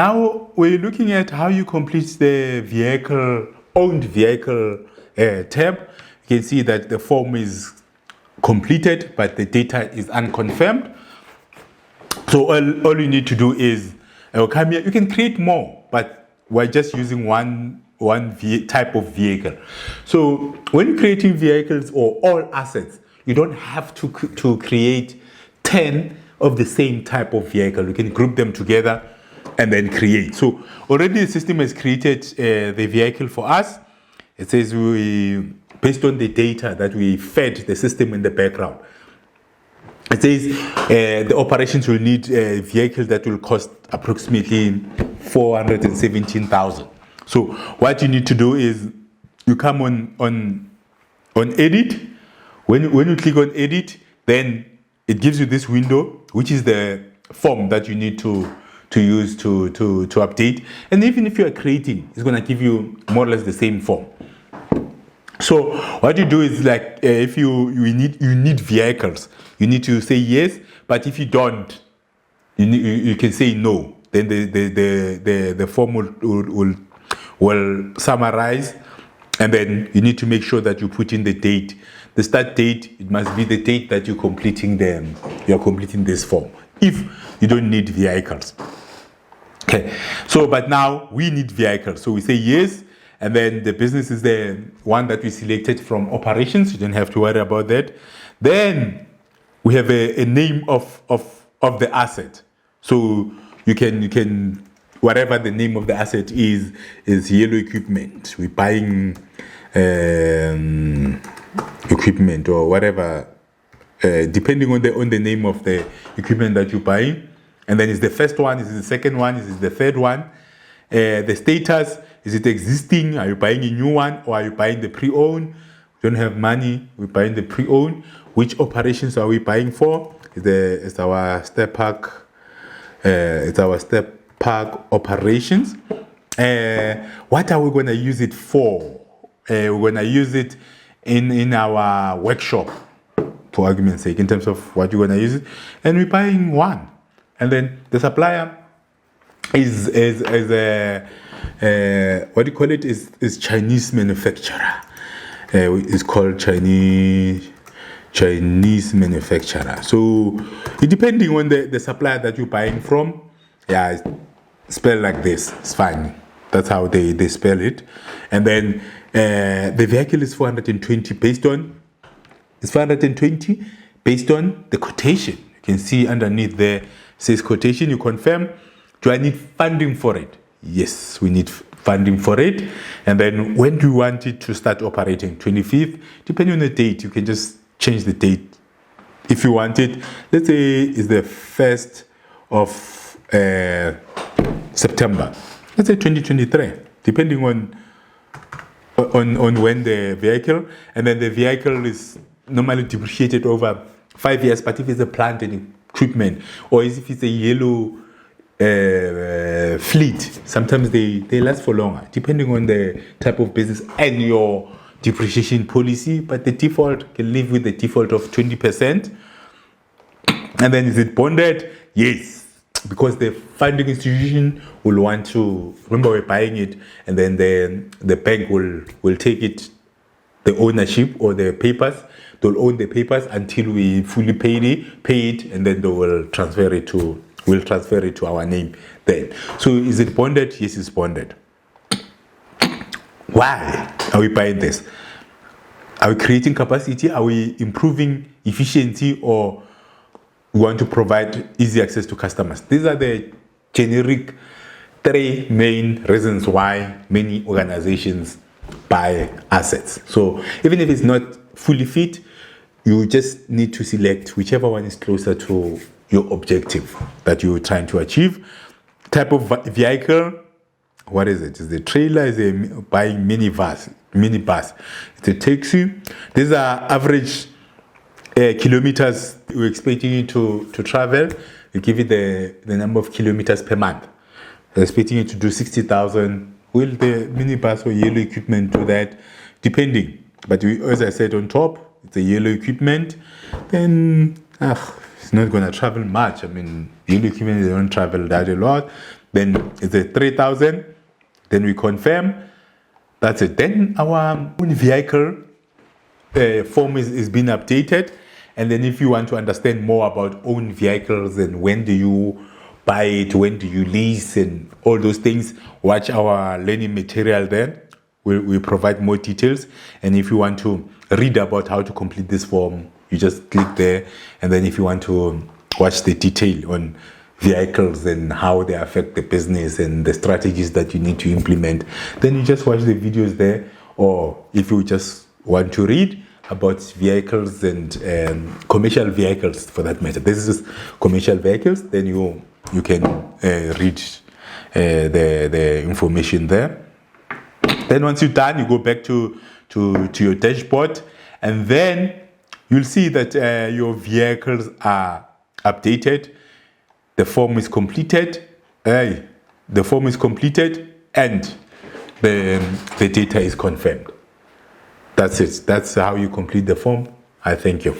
Now we're looking at how you complete the owned vehicle tab. You can see that the form is completed, but the data is unconfirmed. So all you need to do is come here. You can create more, but we're just using one type of vehicle. So when you're creating vehicles or all assets, you don't have to create 10 of the same type of vehicle. You can group them together and then create. So already the system has created the vehicle for us. It says based on the data that we fed the system in the background. It says the operations will need a vehicle that will cost approximately 417,000. So what you need to do is you come on edit. When you click on edit, then it gives you this window, which is the form that you need to use to update. And even if you are creating, it's going to give you more or less the same form. So what you do is like if you need vehicles, you need to say yes. But if you don't, you can say no. Then the form will summarize, and then you need to make sure that you put in the date. The start date, it must be the date that you're completing this form. If you don't need vehicles. Okay, so but now we need vehicles. So we say yes, and then the business is the one that we selected from operations. You don't have to worry about that. Then we have a name of the asset. So you can whatever the name of the asset is yellow equipment. We're buying equipment or whatever, depending on the name of the equipment that you're buying. And then is the first one, is the second one, is the third one. The status, is it existing? Are you buying a new one, or are you buying the pre-owned? We don't have money, we're buying the pre-owned. Which operations are we buying for? It's our step park. It's our step park operations. What are we going to use it for? We're going to use it in our workshop, for argument's sake, in terms of what you're going to use it. And we're buying one. And then the supplier is a what do you call it? Is Chinese manufacturer. It's called Chinese manufacturer. So depending on the supplier that you're buying from, yeah, it's spelled like this. It's fine. That's how they spell it. And then the vehicle is 420 based on the quotation. You can see underneath there says quotation. You confirm. Do I need funding for it? Yes, we need funding for it. And then when do you want it to start operating? 25th. Depending on the date, you can just change the date if you want it. Let's say it's the 1st of September. Let's say 2023, depending on when the vehicle, and then the vehicle is normally depreciated over 5 years. But if it's a plant and equipment, or if it's a yellow fleet, sometimes they last for longer, depending on the type of business and your depreciation policy. But the default can live with the default of 20%. And then is it bonded? Yes, because the funding institution will want to, remember we're buying it, and then the bank will take it, the ownership or the papers. They'll own the papers until we fully pay it, and then they will transfer it to our name then. So is it bonded? Yes, it's bonded. Why are we buying this? Are we creating capacity? Are we improving efficiency, or we want to provide easy access to customers? These are the generic 3 main reasons why many organizations buy assets. So even if it's not fully fit, you just need to select whichever one is closer to your objective that you're trying to achieve. Type of vehicle, what is it? Is the trailer? Is it buying minibus? It's a taxi. These are average kilometers we're expecting you to travel. We give it the number of kilometers per month. We're expecting you to do 60,000. Will the minibus or yellow equipment do that? Depending. But as I said on top, it's a yellow equipment. Then it's not going to travel much. I mean, yellow equipment, they don't travel that a lot. then it's a 3,000, then we confirm. That's it. Then our own vehicle form is being updated. And then if you want to understand more about own vehicles and when do you buy it, when do you lease and all those things, watch our learning material then. We provide more details. And if you want to read about how to complete this form, you just click there. And then if you want to watch the detail on vehicles and how they affect the business and the strategies that you need to implement, then you just watch the videos there. Or if you just want to read about vehicles and commercial vehicles for that matter, this is commercial vehicles, then you can read the information there. Then once you're done, you go back to your dashboard, and then you'll see that your vehicles are updated. The form is completed. The form is completed, and the data is confirmed. That's it. That's how you complete the form. I thank you.